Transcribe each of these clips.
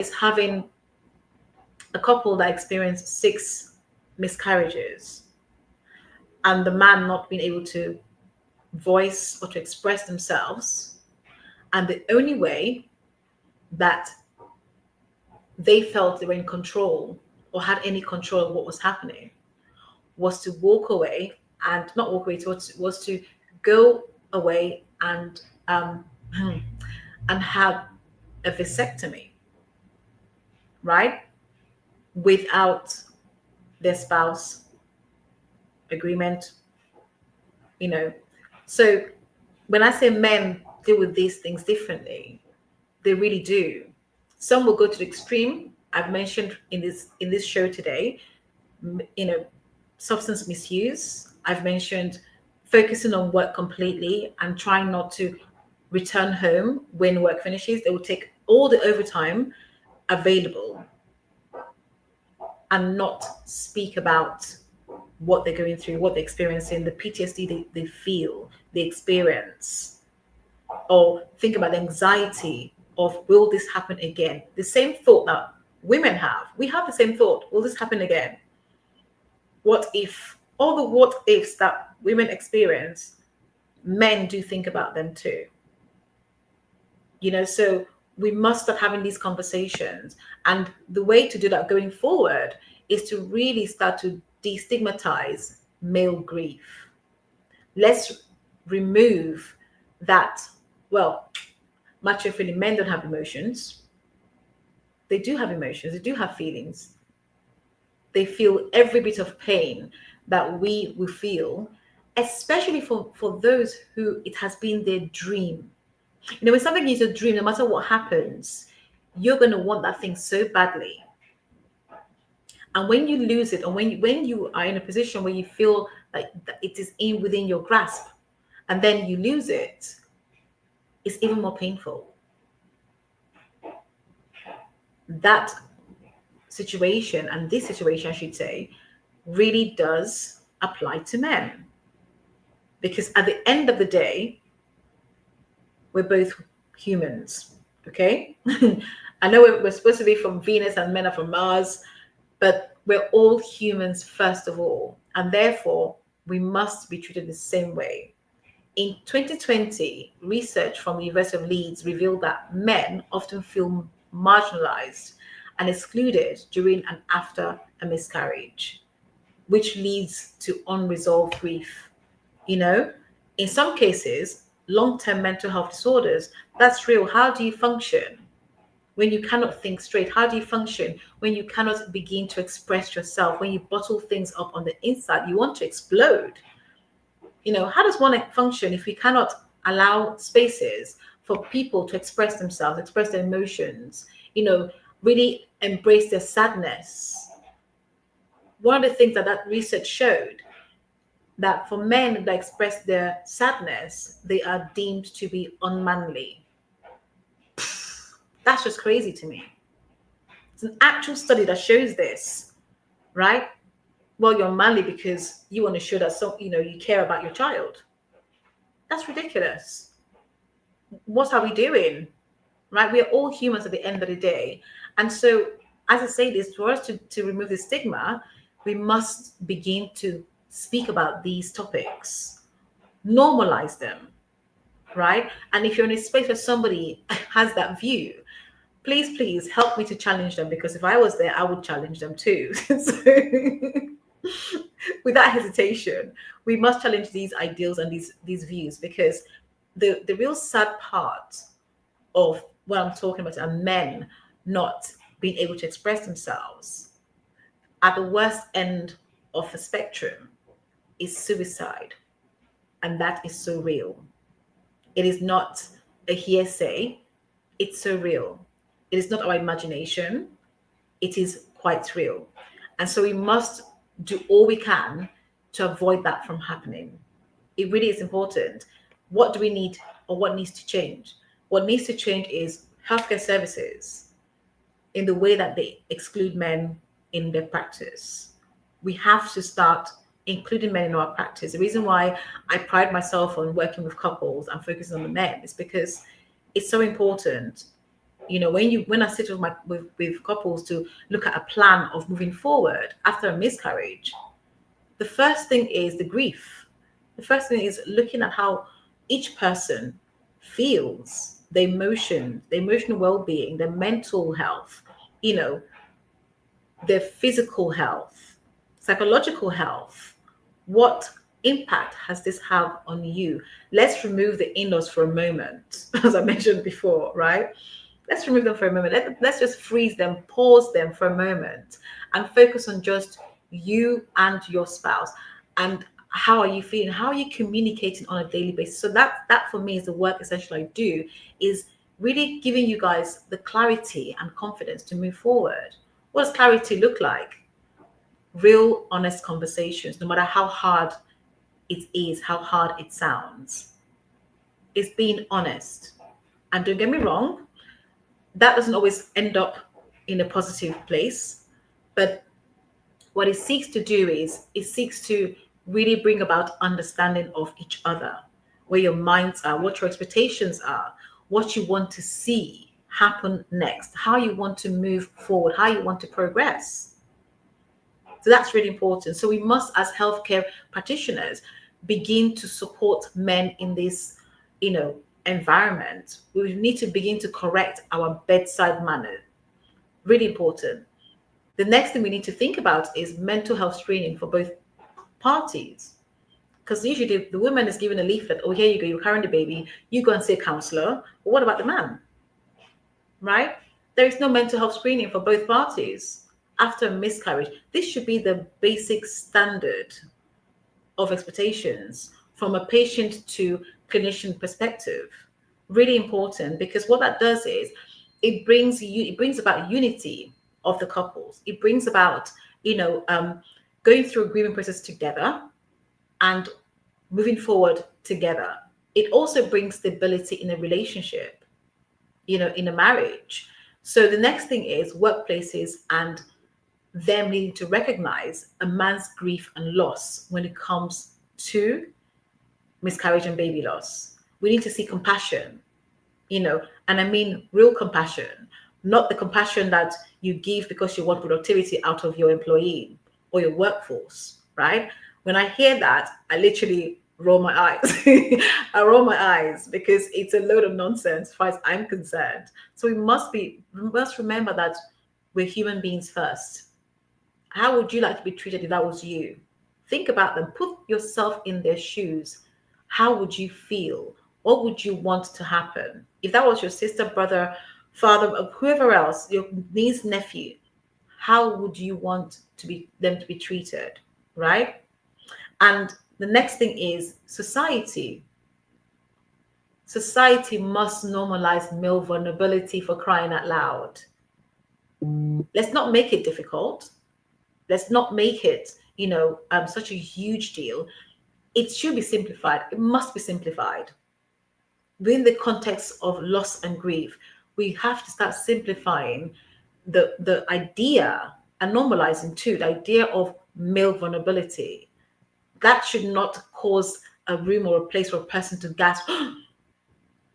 is having a couple that experienced 6 miscarriages and the man not being able to voice or to express themselves. And the only way that they felt they were in control or had any control of what was happening was to walk away and not walk away, was to go away um, and have a vasectomy, right? Without their spouse agreement, you know. So when I say men deal with these things differently, they really do. Some will go to the extreme. I've mentioned in this show today, you know, substance misuse. I've mentioned focusing on work completely and trying not to return home when work finishes. They will take all the overtime available and not speak about what they're going through, what they're experiencing, the PTSD they feel, they experience, or think about the anxiety of, will this happen again? The same thought that women have. We have the same thought. Will this happen again? What if? All the what ifs that women experience, men do think about them too. You know, so we must start having these conversations. And the way to do that going forward is to really start to destigmatize male grief. Let's remove that, well, macho feeling, men don't have emotions. They do have emotions, they do have feelings. They feel every bit of pain that we will feel, especially for those who it has been their dream. You know, when something is a dream, no matter what happens, you're going to want that thing so badly. And when you lose it, or when you are in a position where you feel like it is in within your grasp, and then you lose it, it's even more painful. That situation, and this situation, I should say, really does apply to men. Because at the end of the day, we're both humans, okay? I know we're supposed to be from Venus and men are from Mars, but we're all humans first of all, and therefore we must be treated the same way. In 2020, research from the University of Leeds revealed that men often feel marginalized and excluded during and after a miscarriage, which leads to unresolved grief. You know, in some cases, long-term mental health disorders, that's real. How do you function when you cannot think straight? How do you function when you cannot begin to express yourself? When you bottle things up on the inside, you want to explode. You know, how does one function if we cannot allow spaces for people to express themselves, express their emotions, you know, really embrace their sadness? One of the things that research showed, that for men that express their sadness, they are deemed to be unmanly. That's just crazy to me. It's an actual study that shows this, right? Well, you're manly because you want to show that you care about your child. That's ridiculous. What are we doing? Right? We are all humans at the end of the day. And so, as I say this, for us to remove the stigma, we must begin to speak about these topics, normalize them, right? And if you're in a space where somebody has that view, please help me to challenge them, because if I was there, I would challenge them too. So, without hesitation, we must challenge these ideals and these views, because the real sad part of what I'm talking about are men not being able to express themselves. At the worst end of the spectrum is suicide, and that is so real. It is not a hearsay. It's so real. It is not our imagination. It is quite real. And so we must do all we can to avoid that from happening. It really is important. What do we need, or what needs to change? What needs to change is healthcare services in the way that they exclude men in their practice. We have to start including men in our practice. The reason why I pride myself on working with couples and focusing on the men is because it's so important. when I sit with with couples to look at a plan of moving forward after a miscarriage, the first thing is the grief. The first thing is looking at how each person feels, the emotion, the emotional well-being, their mental health, you know, their physical health, psychological health. What impact has this have on you? Let's remove the in-laws for a moment, as I mentioned before, right? Let's remove them for a moment. Let's just freeze them, pause them for a moment, and focus on just you and your spouse. And how are you feeling? How are you communicating on a daily basis? So that for me is the work essentially I do, is really giving you guys the clarity and confidence to move forward. What does clarity look like? Real, honest conversations, no matter how hard it is, how hard it sounds. It's being honest. And don't get me wrong, that doesn't always end up in a positive place. But what it seeks to do is it seeks to really bring about understanding of each other, where your minds are, what your expectations are, what you want to see happen next, how you want to move forward, how you want to progress. So that's really important. So we must, as healthcare practitioners, begin to support men in this, environment. We need to begin to correct our bedside manner. Really important. The next thing we need to think about is mental health screening for both parties. Because usually the woman is given a leaflet, oh, here you go, you're carrying the baby, you go and see a counselor. But what about the man? Right? There is no mental health screening for both parties after a miscarriage. This should be the basic standard of expectations from a patient to clinician perspective. Really important, because what that does is it brings about unity of the couples. It brings about going through a grieving process together and moving forward together. It also brings stability in a relationship, in a marriage. So the next thing is workplaces and them needing to recognize a man's grief and loss when it comes to miscarriage and baby loss. We need to see compassion, and I mean real compassion, not the compassion that you give because you want productivity out of your employee or your workforce, right? When I hear that, I literally roll my eyes. I roll my eyes because it's a load of nonsense as far as I'm concerned. So we must remember that we're human beings first. How would you like to be treated if that was you? Think about them. Put yourself in their shoes. How would you feel? What would you want to happen? If that was your sister, brother, father, whoever else, your niece, nephew, how would you want them to be treated? Right? And the next thing is society. Society must normalize male vulnerability, for crying out loud. Let's not make it difficult. Let's not make it, such a huge deal. It should be simplified. It must be simplified. Within the context of loss and grief, we have to start simplifying the idea and normalizing too the idea of male vulnerability. That should not cause a room or a place for a person to gasp, oh,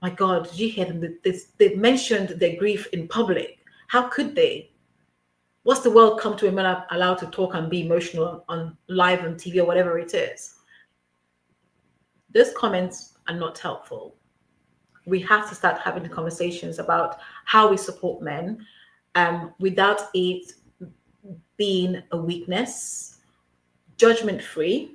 my God, did you hear them? They mentioned their grief in public. How could they? What's the world come to a man allowed to talk and be emotional on live on TV or whatever it is? Those comments are not helpful. We have to start having the conversations about how we support men without it being a weakness, judgment free,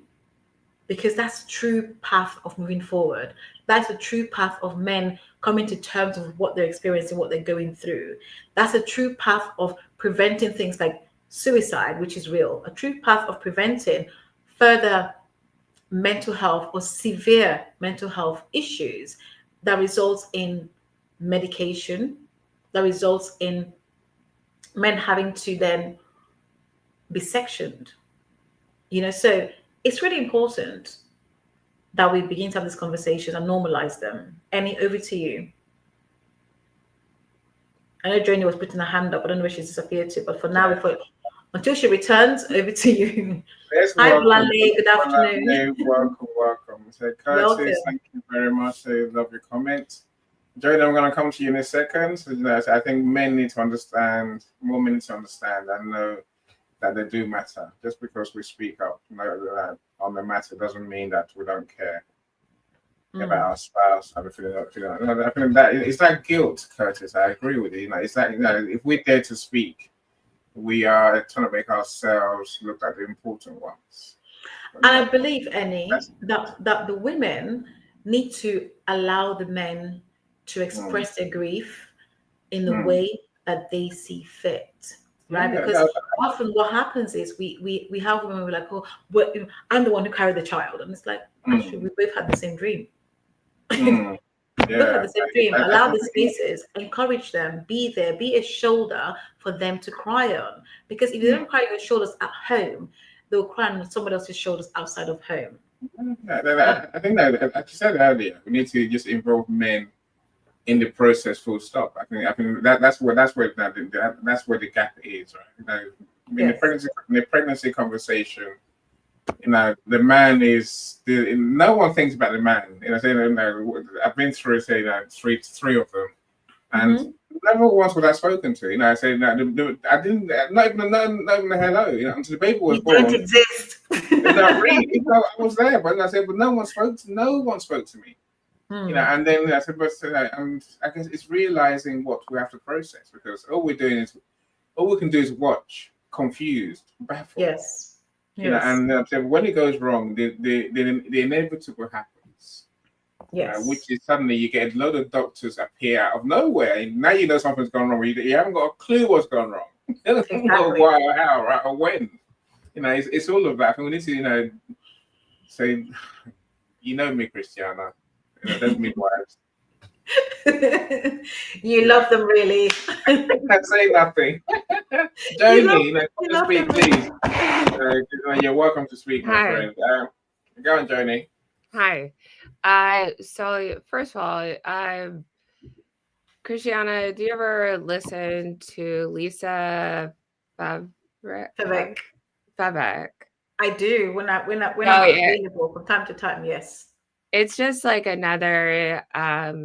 because that's the true path of moving forward. That's the true path of men coming to terms with what they're experiencing, what they're going through. That's a true path of preventing things like suicide, which is real, a true path of preventing further mental health or severe mental health issues that results in medication, that results in men having to then be sectioned. So it's really important that we begin to have these conversations and normalize them. Annie, over to you. I know Joni was putting her hand up. I don't know where she's disappeared to, but for now, until she returns, over to you. Yes, Hi, welcome. Blanley. Good afternoon. Welcome. So, Curtis, Welcome. thank you very much. I love your comment. Jodie, I'm going to come to you in a second. So, so I think men need to understand, more men need to understand and know that they do matter. Just because we speak up on the matter doesn't mean that we don't care about Mm. our spouse. I'm feeling, I think that it's that guilt, Curtis. I agree with you. It's that if we dare to speak, we are trying to make ourselves look like the important ones. And But I believe, Annie, that's that the women need to allow the men to mm, express their grief in the mm. way that they see fit, right? Yeah, Because often what happens is we have women who are like, oh, but I'm the one who carried the child, and it's like, actually, mm, we both had the same dream. mm. We both had Yeah, the same dream. I Allow think the spaces, encourage them, be there, be a shoulder for them to cry on. Because if they mm, don't cry on your shoulders at home, they'll cry on someone else's shoulders outside of home. I think that, like you said earlier, we need to just involve men in the process. Full stop. I think that's where the gap is, right? In the Yes. pregnancy conversation, the man is no one thinks about the man. I've been through say three of them, and Hmm. never once was I spoken to. I say I didn't not even a hello. Until the baby was You don't born. exist. Not really. I was there, but I said, but no one spoke to me. Hmm. And then I said, but and I guess it's realizing what we have to process because all we can do is watch, confused, baffled. Yes. Yes. And so when it goes wrong, the inevitable happens. Which Yes. is suddenly you get a load of doctors appear out of nowhere. And now you know something's gone wrong. You haven't got a clue what's gone wrong. You don't know Exactly. why or how, right, or when. It's all of that. And we need to, say, me, Christiana. Those midwives. You You know, love them really. can't say nothing. You love Joni, come you to love them speak, please. really. You're welcome to speak, my Hi. friend. Go on, Joni. Hi. So first of all, Christiana, do you ever listen to Lisa Favre, Vivek. Favek? I do when I'm Oh yeah. available from time to time. Yes. It's just like another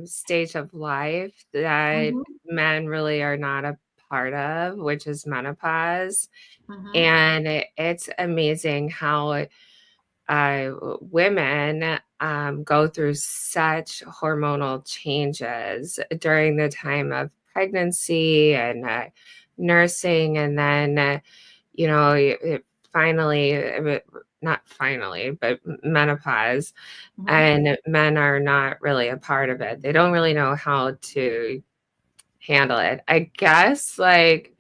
stage of life that Hmm. men really are not a part of, which is menopause. Hmm. And it's amazing how women go through such hormonal changes during the time of pregnancy and nursing, and then finally, not finally, but menopause, Hmm. and men are not really a part of it. They don't really know how to handle it. I guess like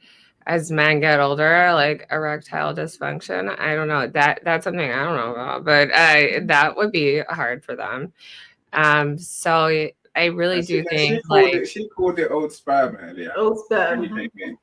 as men get older, like erectile dysfunction, I don't know. That's something I don't know about, but that would be hard for them. So I really do And she think called like it. She called it old sperm earlier Old when sperm. you came in.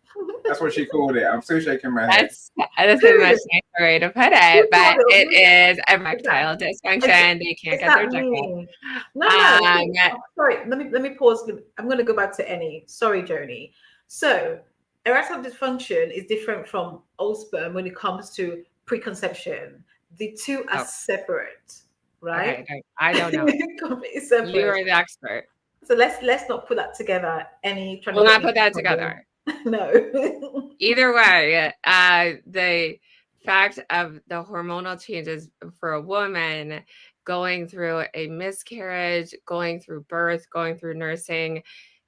That's what she called it. I'm still shaking my head. that's a much Who? nicer way to put Who it, called but it it? is Is that erectile is, dysfunction. They can't is get their that dick me? No, no. up. See, oh, sorry. Let me pause. I'm going to go back to Annie. Sorry, Joni. So, erectile dysfunction is different from old sperm when it comes to preconception. The two are Oh, separate, right? okay. I don't know. Completely You separate. are the expert. So let's not put that together. Any trying to We'll get not me put into that trouble? together. No. Either way, the fact of the hormonal changes for a woman going through a miscarriage, going through birth, going through nursing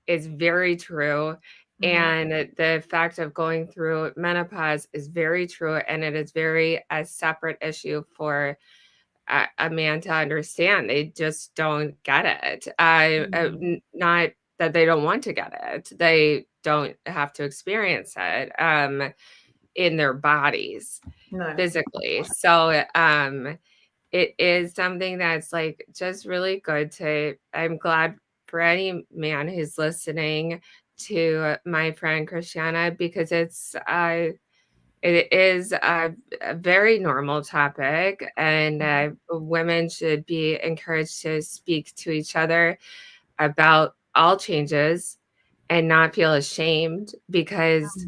is very true. Mhm. And the fact of going through menopause is very true. And it is very a separate issue for a man to understand. They just don't get it. Mhm. Not that they don't want to get it, they don't have to experience it in their bodies No. physically. So it is something that's like just really good to, I'm glad for any man who's listening to my friend Christiana, because it is a very normal topic, and women should be encouraged to speak to each other about all changes and not feel ashamed because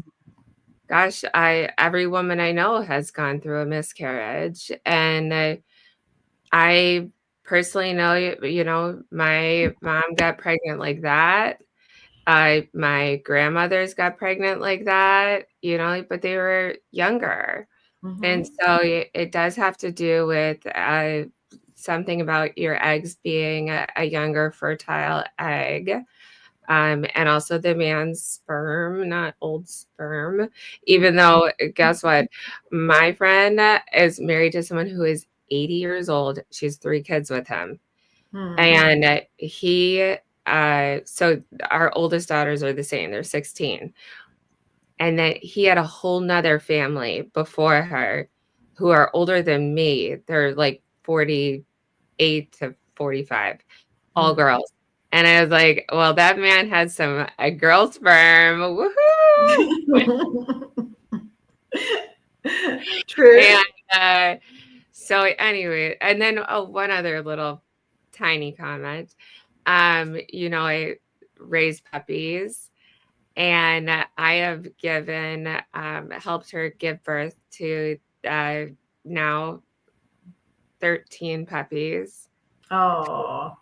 gosh, I every woman I know has gone through a miscarriage, and I personally know, my mom got pregnant like that. My grandmothers got pregnant like that, but they were younger. And Mm-hmm. so it does have to do with something about your eggs being a younger fertile egg. And also the man's sperm, not old sperm, even though, guess what? My friend is married to someone who is 80 years old. She has 3 kids with him. And so our oldest daughters are the same. They're 16. And then he had a whole nother family before her who are older than me. They're like 48 to 45, all girls. And I was like, well, that man had a girl sperm. Woohoo! True. And so anyway, and then one other little tiny comment. I raise puppies, and I have helped her give birth to now 13 puppies. Oh,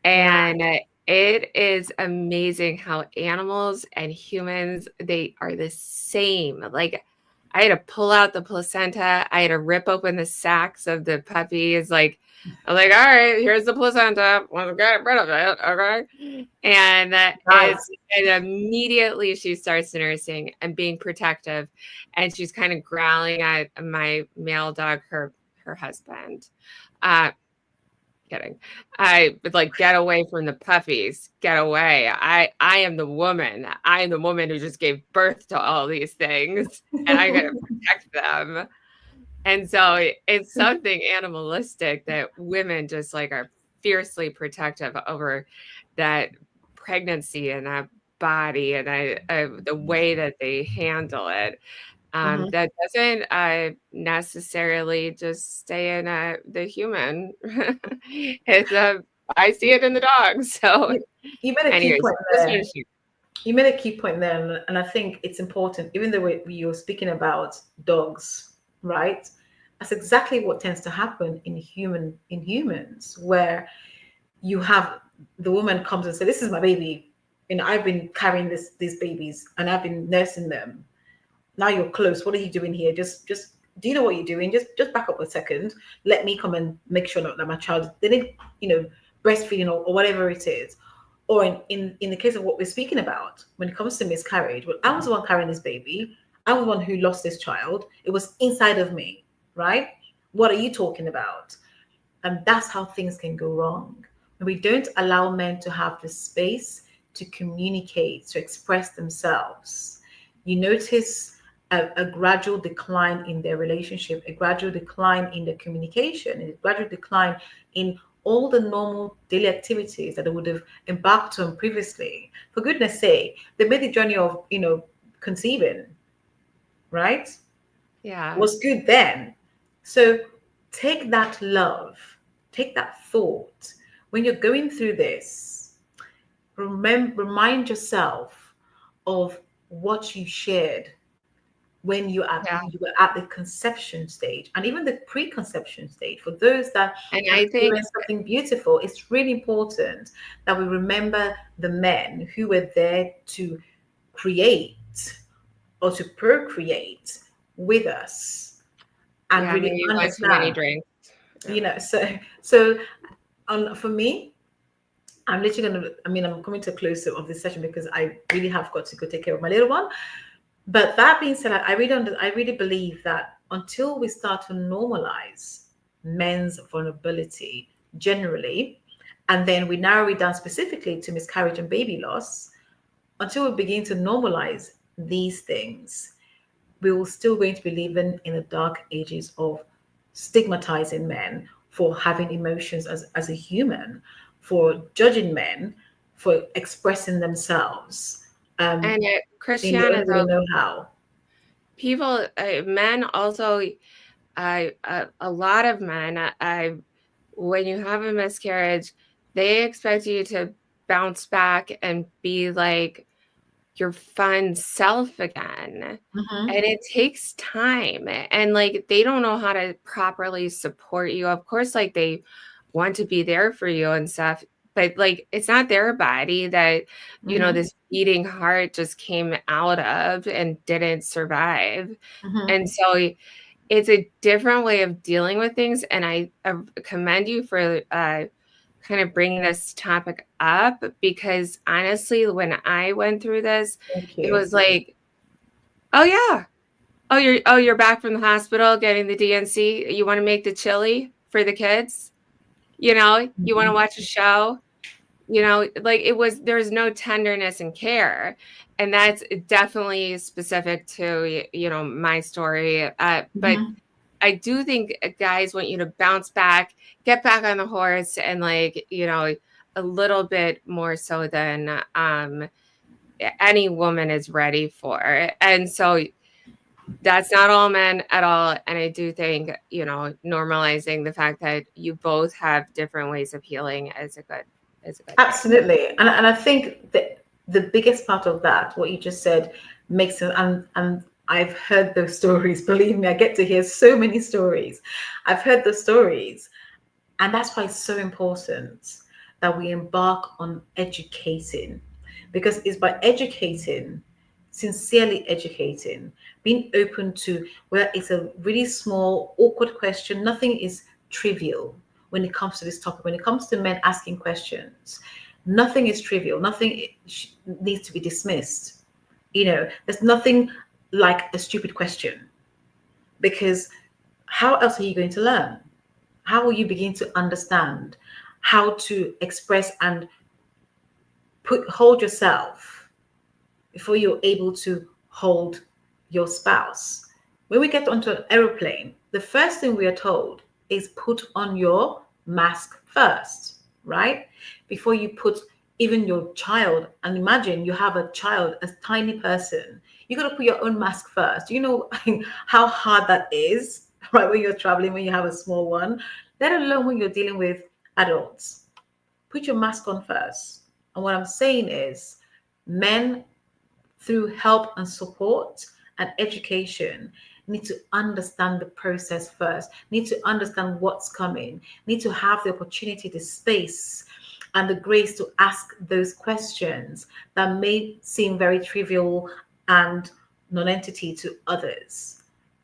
And it is amazing how animals and humans, they are the same. Like, I had to pull out the placenta. I had to rip open the sacks of the puppies. Like, I'm like, all right, here's the placenta. Let's get rid of it. Okay. And nice. and immediately she starts nursing and being protective. And she's kind of growling at my male dog, her husband. Kidding. I would like, get away from the puppies. Get away. I am the woman. I am the woman who just gave birth to all these things, and I gotta protect them. And so it's something animalistic that women just like are fiercely protective over that pregnancy and that body and the way that they handle it. That doesn't necessarily just stay in the human. I see it in the dog. So, You made a key anyways, point there. You made a key point there, and I think it's important. Even though you're speaking about dogs, right? That's exactly what tends to happen in humans, where you have the woman comes and says, "This is my baby. I've been carrying these babies, and I've been nursing them. Now you're close. What are you doing here? Just do you know what you're doing? Just back up a second. Let me come and make sure that my child they need, breastfeeding or whatever it is." Or in the case of what we're speaking about, when it comes to miscarriage, well, I was the one carrying this baby. I was the one who lost this child. It was inside of me, right? What are you talking about? And that's how things can go wrong. When we don't allow men to have the space to communicate, to express themselves, you notice a gradual decline in their relationship, a gradual decline in their communication, a gradual decline in all the normal daily activities that they would have embarked on previously. For goodness sake, they made the journey of, conceiving, right? Yeah. It was good then. So take that love, take that thought. When you're going through this, remind yourself of what you shared when you were at the conception stage and even the preconception stage. For those that And have I think, experienced something beautiful, it's really important that we remember the men who were there to create or to procreate with us and yeah, really maybe one too many understand. drinks. So for me, I'm literally I'm coming to a close of this session because I really have got to go take care of my little one. But that being said, I really believe that until we start to normalize men's vulnerability generally, and then we narrow it down specifically to miscarriage and baby loss, until we begin to normalize these things, we will still going to be living in the dark ages of stigmatizing men for having emotions as a human, for judging men for expressing themselves. And In the Christiana, only way they though, know how. men also, a lot of men, when you have a miscarriage, they expect you to bounce back and be like your fun self again. Mhm. And it takes time. And like, they don't know how to properly support you. Of course, like, they want to be there for you and stuff. But like, it's not their body that, you know, Mhm. this beating heart just came out of and didn't survive. Mhm. And so it's a different way of dealing with things. And I commend you for kind of bringing this topic up, because honestly, when I went through this, Thank it you. was like, oh yeah, you're back from the hospital getting the DNC. You want to make the chili for the kids? You know, you want to Mhm. watch a show? You know, like there's no tenderness and care. And that's definitely specific to, you know, my story. But Mhm. I do think guys want you to bounce back, get back on the horse, and like, you know, a little bit more so than any woman is ready for. And so that's not all men at all. And I do think, you know, normalizing the fact that you both have different ways of healing is a good thing. Absolutely. And I think that the biggest part of that, what you just said, makes it, and I've heard those stories. Believe me, I get to hear so many stories. I've heard the stories. And that's why it's so important that we embark on educating, because it's by educating, sincerely educating, being open to where it's a really small, awkward question. Nothing is trivial when it comes to this topic. When it comes to men asking questions, nothing is trivial. Nothing needs to be dismissed. You know, there's nothing like a stupid question, because how else are you going to learn? How will you begin to understand how to express and hold yourself before you're able to hold your spouse? When we get onto an aeroplane, the first thing we are told is put on your mask first, right? Before you put even your child, and imagine you have a child, a tiny person, you got to put your own mask first. You know how hard that is, right? When you're traveling, when you have a small one, let alone when you're dealing with adults. Put your mask on first. And what I'm saying is, men, through help and support and education, need to understand the process first, need to understand what's coming, need to have the opportunity, the space, and the grace to ask those questions that may seem very trivial and non-entity to others,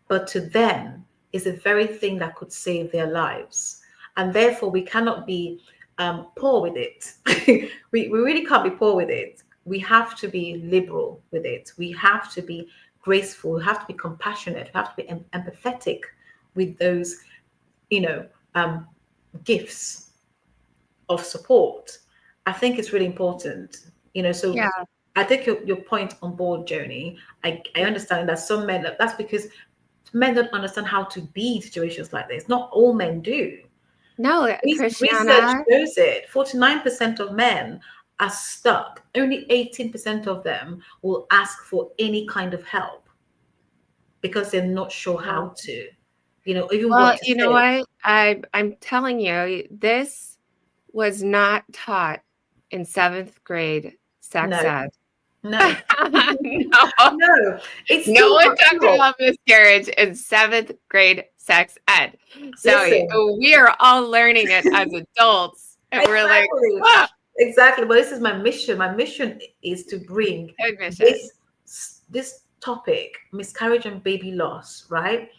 but to them is the very thing that could save their lives. And therefore, we cannot be poor with it. We really can't be poor with it. We have to be liberal with it. We have to be graceful. We have to be compassionate. We have to be empathetic with those, you know, um, gifts of support. I think it's really important. So Yeah. I take your point on board, Joni. I understand that some men, that's because men don't understand how to be in situations like this. Not all men do. No, Research Christiana. shows it. 49% of men are stuck. Only 18% of them will ask for any kind of help because they're not sure how to, even Well, what to you know say. what? I'm telling you, this was not taught in seventh grade sex No, ed. no, No, no. It's no still one not talked taught. about miscarriage in seventh grade sex ed. So Listen, we are all learning it as adults, and we're like, exactly, "Ah, exactly. But this is my mission. My mission is to bring admission." this topic, miscarriage and baby loss, right?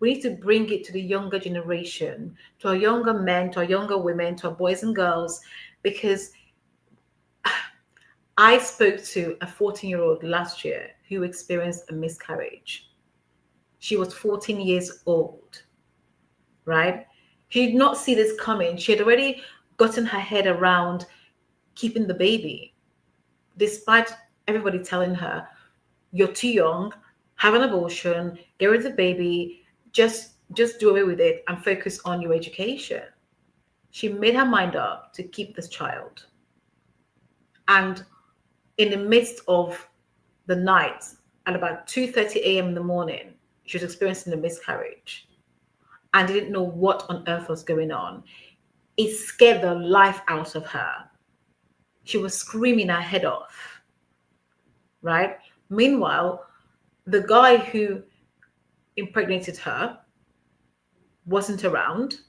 We need to bring it to the younger generation, to our younger men, to our younger women, to our boys and girls, because I spoke to a 14-year-old last year who experienced a miscarriage. She was 14 years old, right? She did not see this coming. She had already gotten her head around keeping the baby, despite everybody telling her, you're too young, have an abortion, get rid of the baby, just do away with it and focus on your education. She made her mind up to keep this child. And in the midst of the night, at about 2:30 a.m. in the morning, she was experiencing a miscarriage and didn't know what on earth was going on. It scared the life out of her. She was screaming her head off, right? Meanwhile, the guy who impregnated her wasn't around.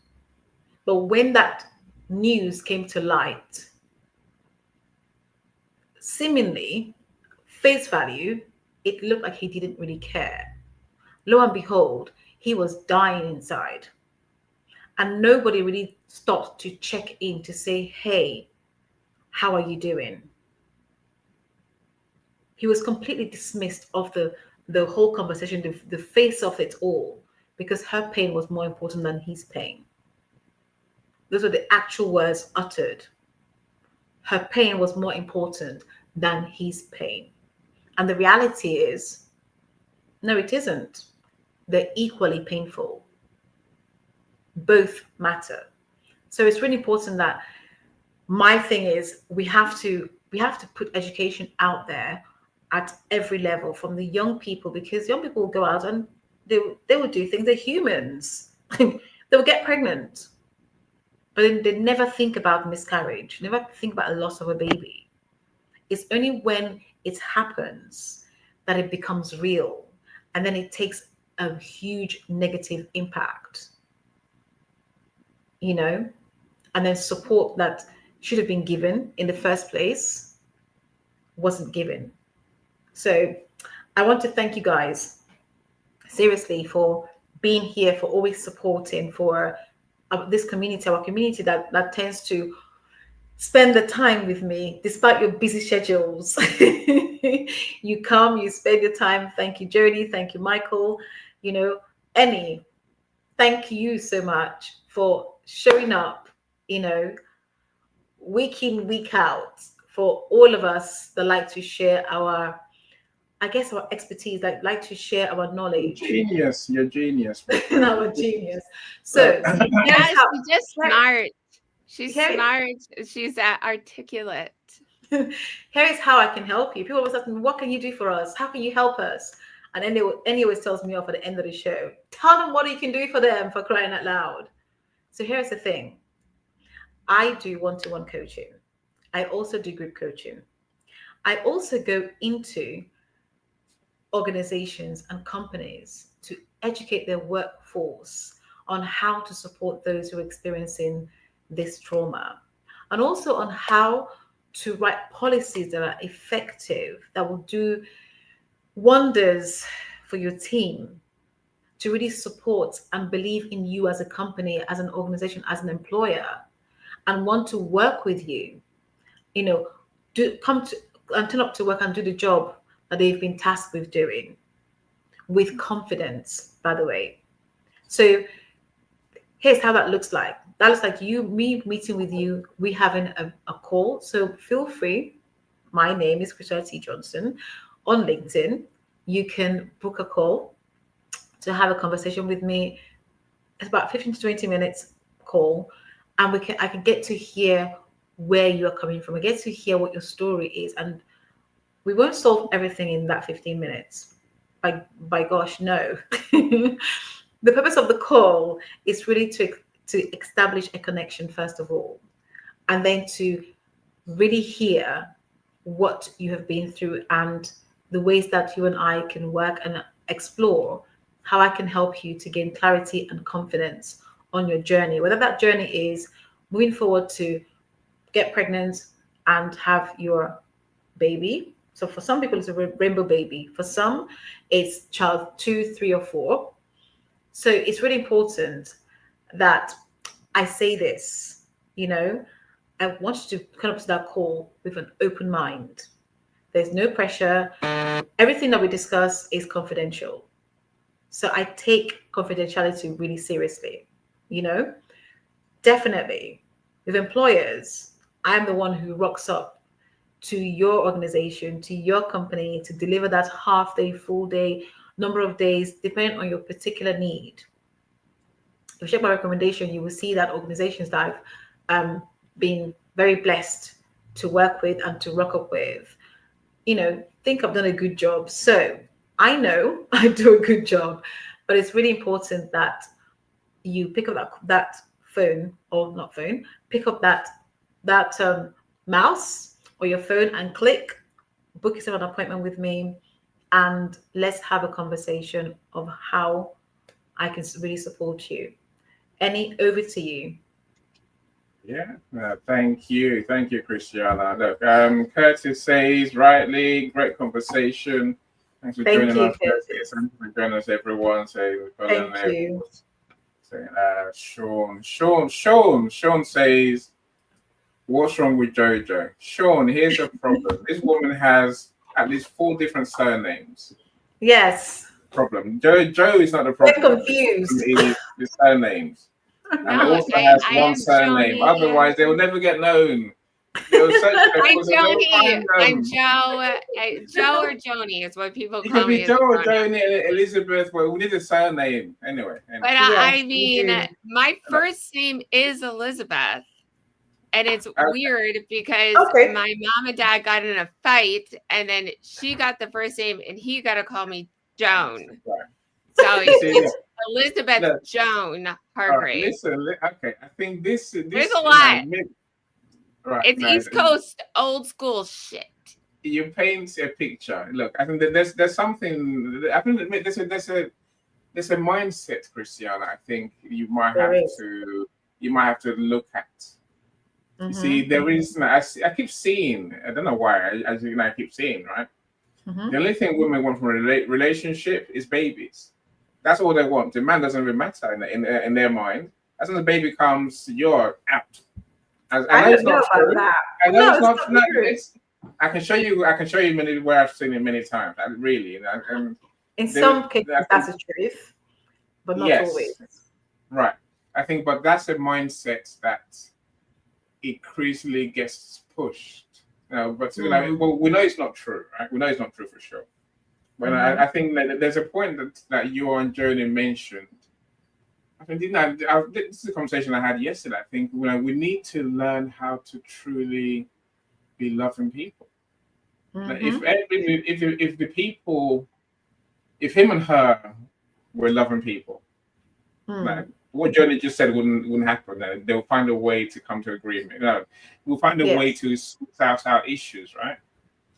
But when that news came to light, seemingly face value, it looked like he didn't really care. Lo and behold, he was dying inside. And nobody really stopped to check in to say, hey, how are you doing? He was completely dismissed of the whole conversation, the face of it all, because her pain was more important than his pain. Those were the actual words uttered. Her pain was more important than his pain. And the reality is, no, it isn't. They're equally painful. Both matter. So it's really important that my thing is we have to put education out there at every level from the young people, because young people will go out and they will do things. They're humans. They will get pregnant, but then they never think about miscarriage, never think about a loss of a baby. It's only when it happens that it becomes real, and then it takes a huge negative impact, you know, and then support that should have been given in the first place wasn't given. So I want to thank you guys seriously for being here, for always supporting, for this community, our community that tends to spend the time with me despite your busy schedules. You come, you spend your time. Thank you, Jody. Thank you, Michael. You know, Annie, thank you so much for showing up, you know, week in, week out, for all of us that like to share our, I guess, our expertise, that like to share our knowledge. Genius, you're genius. Our genius. So Yeah, here's how, she's just smart. She's here- smart. She's articulate. here is how I can help you. People always ask me, what can you do for us? How can you help us? And then Annie always tells me off at the end of the show, tell them what you can do for them, for crying out loud. So here's the thing. I do one-to-one coaching. I also do group coaching. I also go into organizations and companies to educate their workforce on how to support those who are experiencing this trauma, and also on how to write policies that are effective, that will do wonders for your team, to really support and believe in you as a company, as an organization, as an employer, and want to work with you, you know, do come to and turn up to work and do the job that they've been tasked with doing with confidence, by the way. So here's how that looks like. That looks like me meeting with you, we having a call. So feel free. My name is Christiana T. Johnson on LinkedIn. You can book a call to have a conversation with me. It's about 15 to 20 minutes call. And I can get to hear where you're coming from. I get to hear what your story is. And we won't solve everything in that 15 minutes. By gosh, no. The purpose of the call is really to establish a connection, first of all, and then to really hear what you have been through and the ways that you and I can work and explore how I can help you to gain clarity and confidence on your journey, whether that journey is moving forward to get pregnant and have your baby. So for some people, it's a rainbow baby. For some, it's child 2, 3, or 4. So it's really important that I say this, you know, I want you to come up to that call with an open mind. There's no pressure. Everything that we discuss is confidential. So I take confidentiality really seriously, you know, definitely. With employers, I'm the one who rocks up to your organization, to your company, to deliver that half day, full day, number of days, depending on your particular need. If you check my recommendation, you will see that organizations that I've been very blessed to work with and to rock up with, you know, think I've done a good job. So I know I do a good job, but it's really important that you pick up that phone, or not phone, pick up that mouse or your phone and click, book yourself an appointment with me, and let's have a conversation of how I can really support you. Annie, over to you. Yeah, thank you, Christiana. Look, Curtis says rightly, great conversation. Thanks for Thank joining you, us, Curtis. Curtis. Thanks for joining us, everyone. Saying we've got in Thank there, of you. course. Saying, Sean says, "What's wrong with Jojo?" Sean, here's the problem. This woman has at least 4 different surnames. Yes, Problem. Joe is not the we're problem. The problem confused. is the surnames, and it No, also has I one am surname. Joni. Otherwise, they will never get known. They'll search for their I'm phones and never Joni. find I'm them. Joe. Joe or Joni is what people It call could me be as a Joe or pronoun. Joni and Elizabeth. Well, we need a surname anyway. But Yes, I we mean, do. my first name is Elizabeth. And it's Okay. weird because Okay. my mom and dad got in a fight, and then she got the first name, and he got to call me Joan. Right. So You see, it's Elizabeth look, Joan all right, Hargrave. listen. Okay, I think this There's this a lot. right It's now East Coast old school shit. you paint a picture. Look, I think that there's something. I think that there's a mindset, Christiana. I think There is. you might have to look at. You see, Mm-hmm. there is. I keep seeing. I don't know why. As you know, I keep seeing. Right. The Mm-hmm. only thing women want from a relationship is babies. That's all they want. The man doesn't even matter in their mind. As soon as the baby comes, you're out. I I know it's don't know not about true. that. I know No, it's it's not. not No, true. I can show you. I can show you many where I've seen it many times. And really, and In there, some cases, I that's think the truth, but not always. yes, right. I think, but that's a mindset that increasingly gets pushed. But Mm. well, we know it's not true, right? We know it's not true for sure. But Mm-hmm. I think that there's a point that you and Joni mentioned. I think this is a conversation I had yesterday. I think we need to learn how to truly be loving people. Like Mm-hmm. if the people, if him and her were loving people, like Mm. what Joni just said wouldn't happen. They'll find a way to come to agreement. We'll find a way Yes. to sort out our issues, right?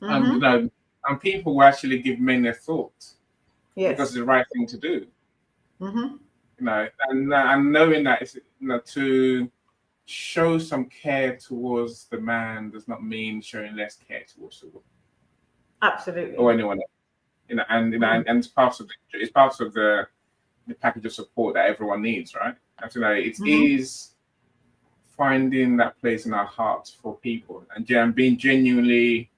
And Mm-hmm. and people will actually give men a thought because Yes. it's the right thing to do. Mm-hmm. And knowing that it's to show some care towards the man does not mean showing less care towards the woman or Absolutely. anyone else. And Mm. and it's part of the package of support that everyone needs, right? And it Mm-hmm. is finding that place in our hearts for people and being genuinely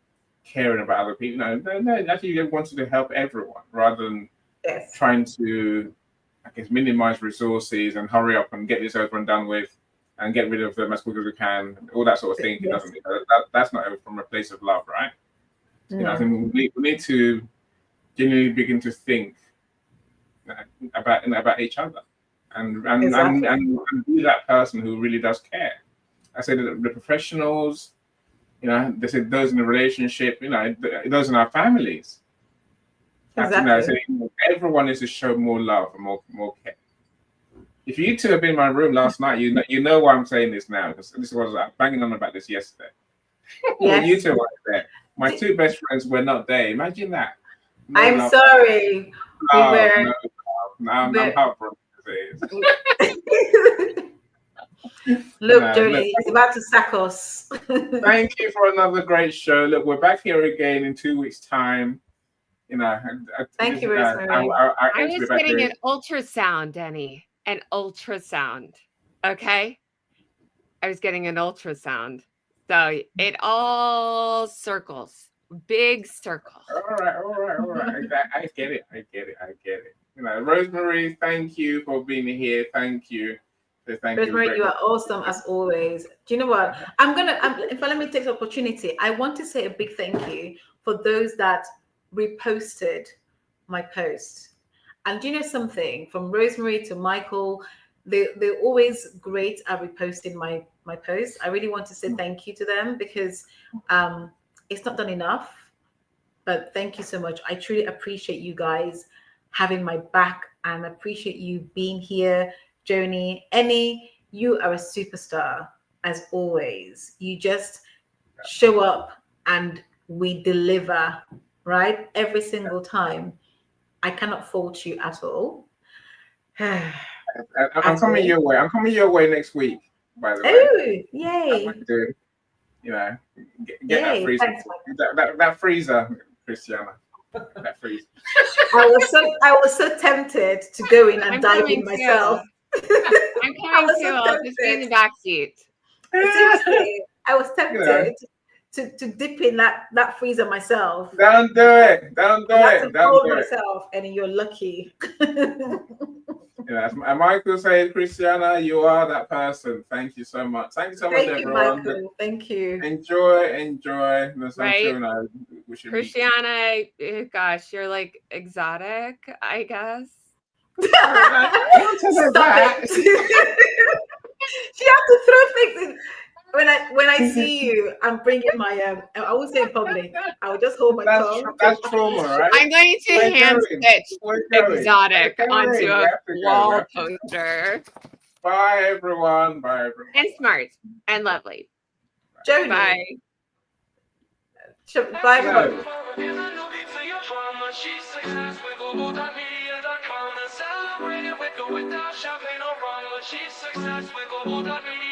caring about other people. Actually, they wanted to help everyone rather than Yes. trying to, I guess, minimize resources and hurry up and get this over and done with and get rid of them as quick as we can. All that sort of thinking Yes. doesn't. That's not from a place of love, right? I No. think we need to genuinely begin to think about each other Exactly. and be that person who really does care. I say that the professionals, they said those in the relationship, those in our families. I Exactly. say everyone needs to show more love and more care. If you two have been in my room last night, you know why I'm saying this now because this was banging on about this yesterday. When you Yes. two were there, my two best friends were not there. Imagine that. No I'm love, sorry. We love, were. no love. No, I'm But heartbroken. As it is. look, Look, Joni, he's about to sack us. thank you for another great show. Look, we're back here again in 2 weeks' time. Thank you, Rosemary. I I aim to be was back getting here. an ultrasound, Denny. An ultrasound. Okay. I was getting an ultrasound. So it all circles, big circle. All right. I get it. I get it. Rosemary, thank you for being here. Thank you. Thank you. Rosemary, Great. you are awesome as always. Do you know what? In fact, let me take the opportunity. I want to say a big thank you for those that reposted my post. And do you know something? From Rosemary to Michael, they're always great at reposting my posts. I really want to say thank you to them because it's not done enough. But thank you so much. I truly appreciate you guys having my back and appreciate you being here. Joni, Annie, you are a superstar as always. You just show up and we deliver, right? Every single time. I cannot fault you at all. I'm At coming all. your way. I'm coming your way next week. by the way. Oh, How yay. much do, you know, get that Yay. freezer, Thanks, Michael. that freezer, Christiana. That freezer. I was so tempted to go in and I'm dive coming in myself. I'm I coming was too. so I'll just be in the tempted. back seat. Seriously, I was You know, tempted to dip in that freezer myself. don't do it. Don't do I had to it. Don't hold do it. myself, and you're lucky. You know, as Michael said, Christiana, you are that person. Thank you so much. Thank you so much, Thank you, everyone. Michael. Thank you. Enjoy. I'm Right? sure, you know, we should be. Christiana, gosh, you're like exotic, I guess. Stop it. She has to throw things in. When I see you, I'm bringing my I won't say in public. I will just hold my tongue. That's trauma, right? I'm going to We're hand going. stitch We're going. exotic We're going. onto We a have to go. wall We have to go. poster. Bye, everyone. Bye, everyone. And smart and lovely. Joni. Bye. Bye, No. everyone. She's successful, both on media.com and celebrating with champagne or rum. She's successful, both on media.